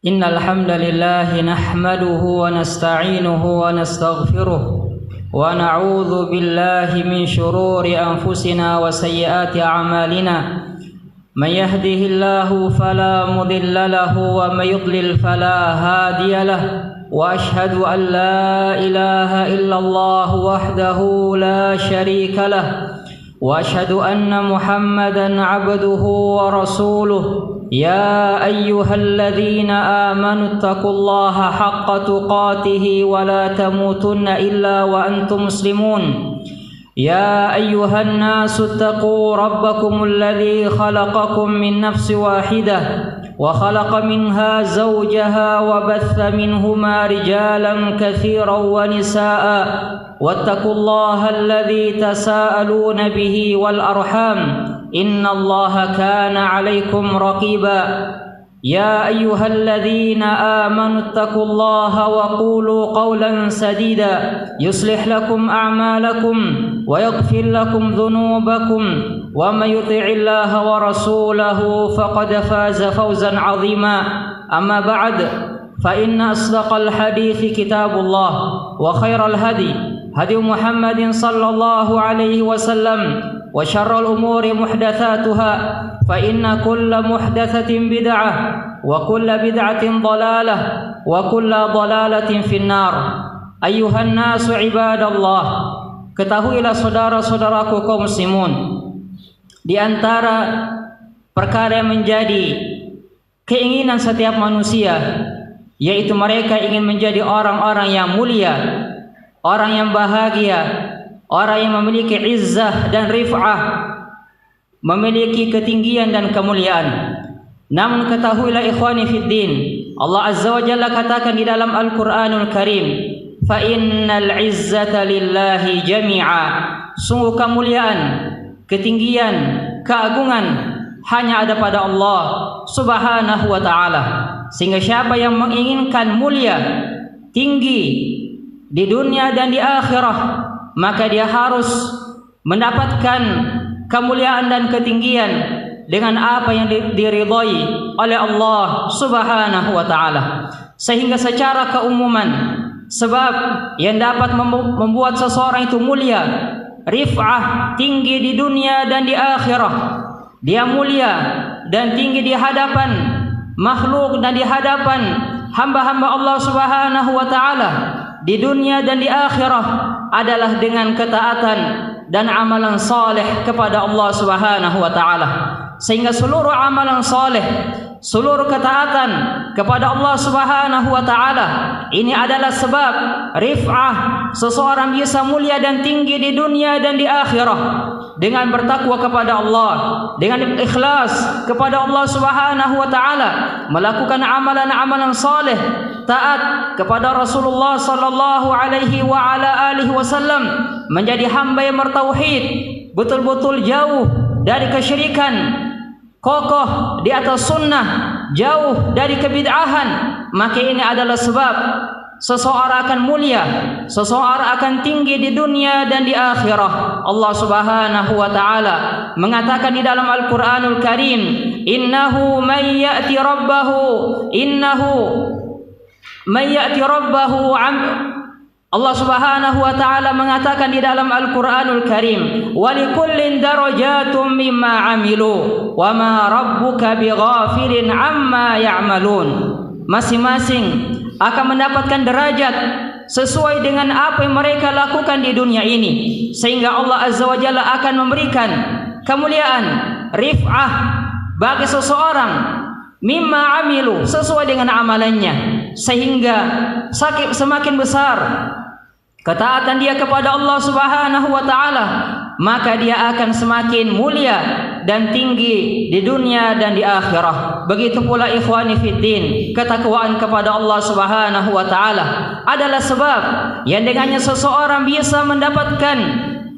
إن الحمد لله نحمده ونستعينه ونستغفره ونعوذ بالله من شرور أنفسنا وسيئات أعمالنا من يهده الله فلا مضل له ومن يضلل فلا هادي له وأشهد أن لا إله إلا الله وحده لا شريك له وأشهد أن محمدا عبده ورسوله يا أيها الذين آمنوا اتقوا الله حق تقاته ولا تموتن إلا وأنتم مسلمون يا أيها الناس اتقوا ربكم الذي خلقكم من نفس واحدة وخلق منها زوجها وبث منهما رجالا كثيرا ونساء واتقوا الله الذي تساءلون به والأرحام إن الله كان عليكم رقيبا يا أيها الذين آمنوا اتقوا الله وقولوا قولا سديدا يصلح لكم أعمالكم ويغفر لكم ذنوبكم ومن يطع الله ورسوله فقد فاز فوزا عظيما أما بعد فإن أصدق الحديث كتاب الله وخير الهدي هدي محمد صلى الله عليه وسلم وشر الأمور محدثاتها فإن كل محدثة بدعة وكل بدعة ضلالة وكل ضلالة في النار أيها الناس عباد الله. Ketahuilah saudara-saudaraku kaum muslimun, di antara perkara yang menjadi keinginan setiap manusia, yaitu mereka ingin menjadi orang-orang yang mulia, orang yang bahagia, orang yang memiliki izzah dan rif'ah, memiliki ketinggian dan kemuliaan. Namun ketahuilah ikhwani fid din, Allah Azza wa Jalla katakan di dalam Al-Qur'anul Karim, fa innal izzata lillahi jami'a. Sungguh kemuliaan, ketinggian, keagungan hanya ada pada Allah Subhanahu wa ta'ala. Sehingga siapa yang menginginkan mulia, tinggi di dunia dan di akhirah, maka dia harus mendapatkan kemuliaan dan ketinggian dengan apa yang diridhai oleh Allah Subhanahu wa ta'ala. Sehingga secara keumuman, sebab yang dapat membuat seseorang itu mulia, rif'ah, tinggi di dunia dan di akhirah, dia mulia dan tinggi di hadapan makhluk dan di hadapan hamba-hamba Allah Subhanahu wa ta'ala di dunia dan di akhirah adalah dengan ketaatan dan amalan saleh kepada Allah Subhanahu wa ta'ala. Sehingga seluruh amalan saleh, seluruh ketaatan kepada Allah Subhanahu wa ta'ala ini adalah sebab rif'ah, seseorang bisa mulia dan tinggi di dunia dan di akhirah dengan bertakwa kepada Allah, dengan ikhlas kepada Allah Subhanahu wa ta'ala, melakukan amalan-amalan saleh, taat kepada Rasulullah sallallahu alaihi wa ala alihi wasallam, menjadi hamba yang bertauhid, betul-betul jauh dari kesyirikan, kokoh di atas sunnah, jauh dari kebid'ahan. Maka ini adalah sebab seseorang akan mulia, seseorang akan tinggi di dunia dan di akhirah. Allah Subhanahu wa ta'ala mengatakan di dalam Al-Qur'anul Karim, innahu man ya'ti rabbahu Allah Subhanahu wa ta'ala mengatakan di dalam Al-Qur'anul Karim, walikullin darajatum mimma amilu wa ma rabbuka bighafilin amma ya'malun. Masing-masing akan mendapatkan derajat sesuai dengan apa yang mereka lakukan di dunia ini. Sehingga Allah Azza wa Jalla akan memberikan kemuliaan, rif'ah bagi seseorang mimma amilu, sesuai dengan amalannya. Sehingga semakin besar ketaatan dia kepada Allah Subhanahu wa ta'ala, maka dia akan semakin mulia dan tinggi di dunia dan di akhirah. Begitu pula ikhwani fid din, ketakwaan kepada Allah Subhanahu wa ta'ala adalah sebab yang dengannya seseorang bisa mendapatkan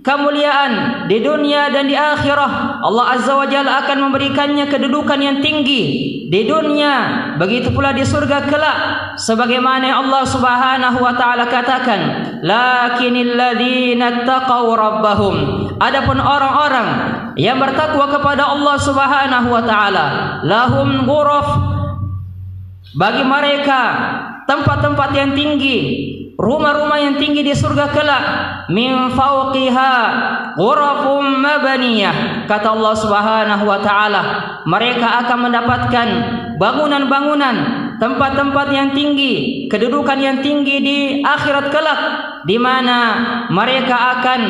kemuliaan di dunia dan di akhirah. Allah Azza wa Jalla akan memberikannya kedudukan yang tinggi di dunia, begitu pula di surga kelak. Sebagaimana Allah Subhanahu wa ta'ala katakan, lakinil ladzina taqaw rabbahum, adapun orang-orang yang bertakwa kepada Allah Subhanahu wa ta'ala, lahum ghuraf bagi mereka tempat-tempat yang tinggi, rumah-rumah yang tinggi di surga kelak. Min fawqiha ghurafum mabaniyah, kata Allah Subhanahu wa taala, mereka akan mendapatkan bangunan-bangunan, tempat-tempat yang tinggi, kedudukan yang tinggi di akhirat kelak, di mana mereka akan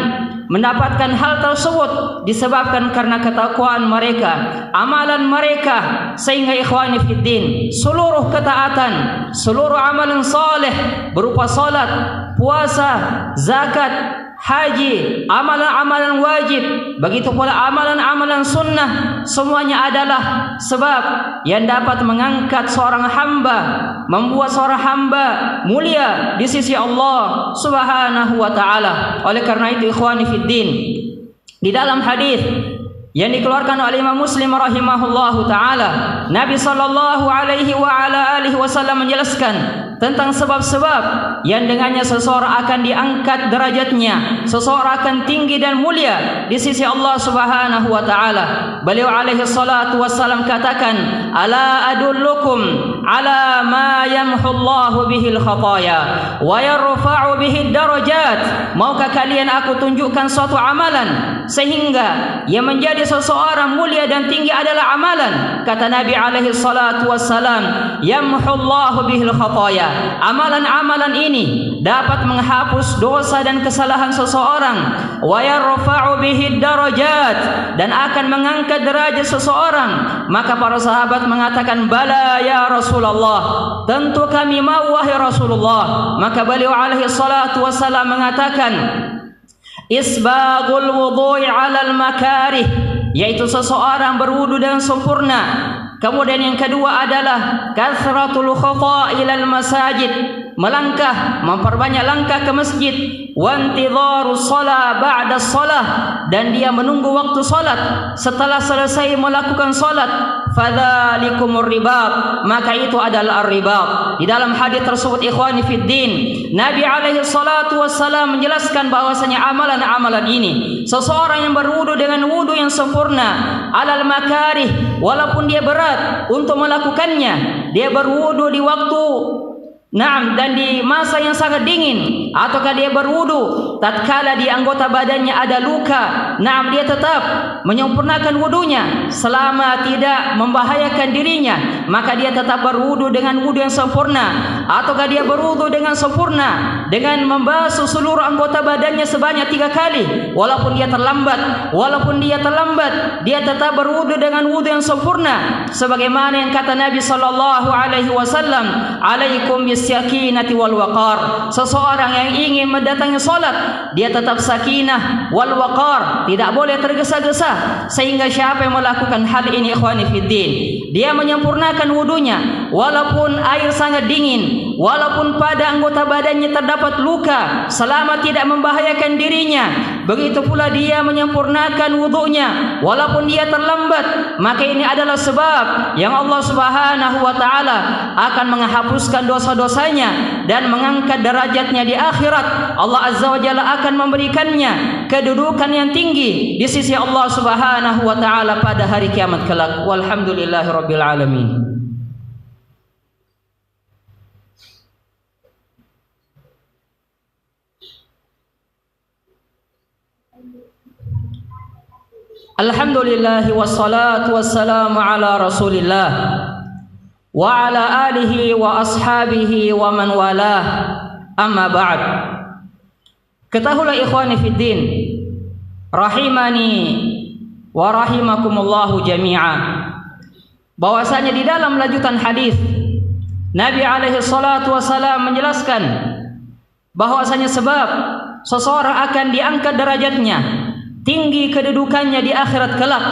mendapatkan hal tersebut disebabkan karena ketakwaan mereka, amalan mereka. Sehingga ikhwani fiddin, seluruh ketaatan, seluruh amalan saleh berupa salat, puasa, zakat, haji, amalan-amalan wajib, begitu pula amalan-amalan sunnah, semuanya adalah sebab yang dapat mengangkat seorang hamba, membuat seorang hamba mulia di sisi Allah Subhanahu wa taala. Oleh karena itu ikhwani fiddin, di dalam hadis yang dikeluarkan oleh Imam Muslim rahimahullahu taala, Nabi sallallahu alaihi wa ala alihi wasallam menjelaskan tentang sebab-sebab yang dengannya seseorang akan diangkat derajatnya, seseorang akan tinggi dan mulia di sisi Allah Subhanahu wa taala. Beliau alaihi salatu wassalam katakan, ala adullukum ala ma yamhullahu bihil khataya wa yarfa'u bihid darajat. Maukah kalian aku tunjukkan suatu amalan sehingga yang menjadi seseorang mulia dan tinggi adalah amalan, kata Nabi alaihi salatu wassalam, yamhullahu bihil khataya. Amalan-amalan ini dapat menghapus dosa dan kesalahan seseorang, wa yarfa'u bihid darajat, dan akan mengangkat derajat seseorang. Maka para sahabat mengatakan, bala ya Rasulullah, tentu kami mau wahai Rasulullah. Maka beliau alaihi salatu wassalam mengatakan, isbagul wudhu'i 'alal makarih, yaitu seseorang berwudu dengan sempurna. Kemudian yang kedua adalah kathratul khata' ilal masajid, melangkah, memperbanyak langkah ke masjid. Wa intidharus shalah ba'da shalah, dan dia menunggu waktu salat setelah selesai melakukan salat. Fadzalikumur ribat, maka itu adalah ar-ribat. Di dalam hadis tersebut ikhwani fiddin, Nabi alaihi salatu wassalam menjelaskan bahwasanya amalan-amalan ini, seseorang yang berwudu dengan wudu yang sempurna, alal makarih, walaupun dia berat untuk melakukannya, dia berwudu di waktu dan di masa yang sangat dingin, ataukah dia berwudu tatkala di anggota badannya ada luka, dia tetap menyempurnakan wudunya selama tidak membahayakan dirinya, maka dia tetap berwudu dengan wudu yang sempurna. Ataukah dia berwudu dengan sempurna dengan membasuh seluruh anggota badannya sebanyak 3 kali, walaupun dia terlambat, dia tetap berwudu dengan wudu yang sempurna, sebagaimana yang kata Nabi sallallahu alaihi wasallam, alaikum bisyakinati wal waqar. Seseorang yang ingin mendatangi salat, dia tetap sakinah wal waqar, tidak boleh tergesa-gesa. Sehingga siapa yang melakukan hal ini ikhwani fiddin, dia menyempurnakan wudunya walaupun air sangat dingin, walaupun pada anggota badannya terdapat luka, selama tidak membahayakan dirinya. Begitu pula dia menyempurnakan wudunya walaupun dia terlambat, maka ini adalah sebab yang Allah Subhanahu wa taala akan menghapuskan dosa-dosanya dan mengangkat derajatnya di akhirat. Allah Azza wa Jalla akan memberikannya kedudukan yang tinggi di sisi Allah Subhanahu wa taala pada hari kiamat kelak. Walhamdulillahirabbil alamin. Alhamdulillah wassalatu wassalamu ala Rasulillah wa ala alihi wa ashabihi wa man walah. Amma ba'd. Ketahuilah ikhwani fiddin, rahimani wa rahimakumullahu jami'a, bahwasanya di dalam lanjutan hadis Nabi alaihi salatu wasalam menjelaskan bahwasanya sebab seseorang akan diangkat derajatnya, tinggi kedudukannya di akhirat kelak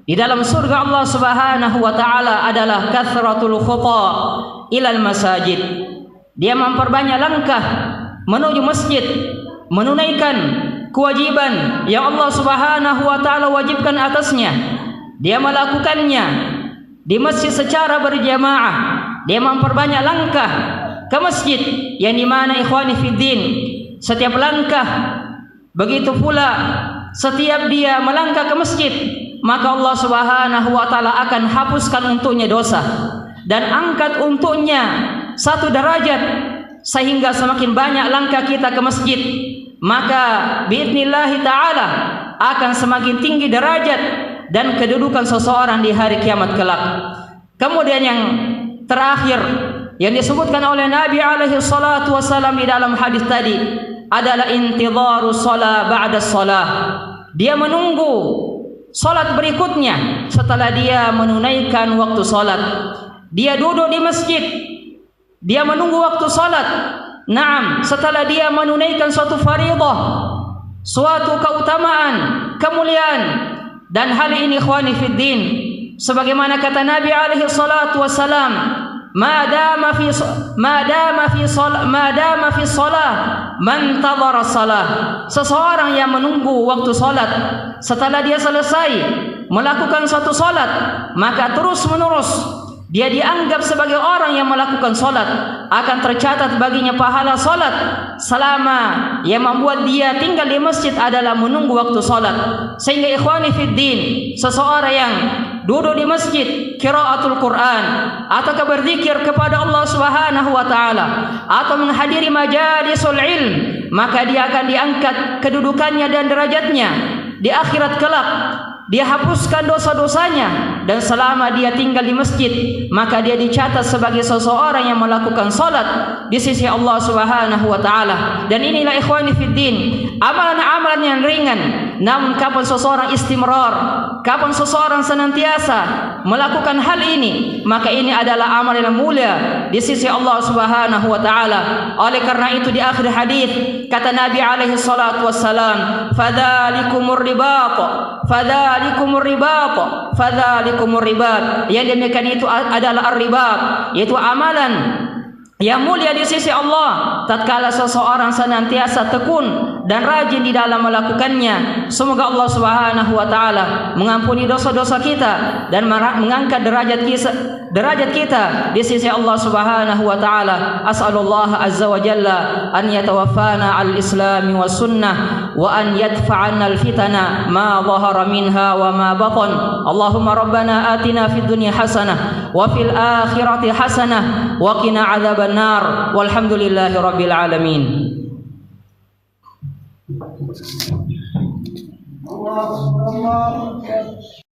di dalam surga Allah Subhanahu wa taala adalah kathratul khata ilal masajid. Dia memperbanyak langkah menuju masjid, menunaikan kewajiban yang Allah Subhanahu wa taala wajibkan atasnya. Dia melakukannya di masjid secara berjamaah. Dia memperbanyak langkah ke masjid, yang dimana ikhwani fiddin, setiap langkah, begitu pula setiap dia melangkah ke masjid, maka Allah Subhanahu wa taala akan hapuskan untuknya dosa. dan angkat untuknya 1 derajat, sehingga semakin banyak langkah kita ke masjid, maka biidznillah ta'ala akan semakin tinggi derajat dan kedudukan seseorang di hari kiamat kelak. Kemudian yang terakhir yang disebutkan oleh Nabi alaihi salatu wasallam di dalam hadis tadi adalah intidharu shalah ba'da shalah. Dia menunggu salat berikutnya setelah dia menunaikan waktu salat. Dia duduk di masjid, dia menunggu waktu salat. Naam, setelah dia menunaikan suatu faridah, suatu keutamaan, kemuliaan. Dan hal ini ikhwani fiddin, sebagaimana kata Nabi alaihi salatu wasalam, ma dama fi shalah man tadhara shalah. Seseorang yang menunggu waktu salat, setelah dia selesai melakukan suatu salat, maka terus menerus dia dianggap sebagai orang yang melakukan salat, akan tercatat baginya pahala salat selama yang membuat dia tinggal di masjid adalah menunggu waktu salat. Sehingga ikhwani fiddin, seseorang yang duduk di masjid qiraatul Quran atau berzikir kepada Allah Subhanahu wa taala atau menghadiri majalisul ilm, maka dia akan diangkat kedudukannya dan derajatnya di akhirat kelak. Dia hapuskan dosa-dosanya, dan selama dia tinggal di masjid, maka dia dicatat sebagai seseorang yang melakukan salat di sisi Allah Subhanahu wa taala. Dan inilah ikhwani fiddin, amalan-amalan yang ringan, namun kapan seseorang istimrar, kapan seseorang senantiasa melakukan hal ini, maka ini adalah amal yang mulia di sisi Allah Subhanahu wa taala. Oleh karena itu di akhir hadis kata Nabi alaihi salatu wassalam, fadzalikumur ribat, fadzalikumur ribat. Yang demikian itu adalah ar-ribat, yaitu amalan yang mulia di sisi Allah tatkala seseorang senantiasa tekun dan rajin di dalam melakukannya. Semoga Allah Subhanahu wa taala mengampuni dosa-dosa kita dan mengangkat derajat kita di sisi Allah Subhanahu wa taala. As'alullah azza wa jalla an yatawaffana al-islam wa sunnah wa an yadfa'ana al-fitana ma dhahara minha wa ma batan. Allahumma rabbana atina fid dunya hasanah wa fil akhirati hasanah wa qina adzaban nar. Walhamdulillahi rabbil alamin. Allah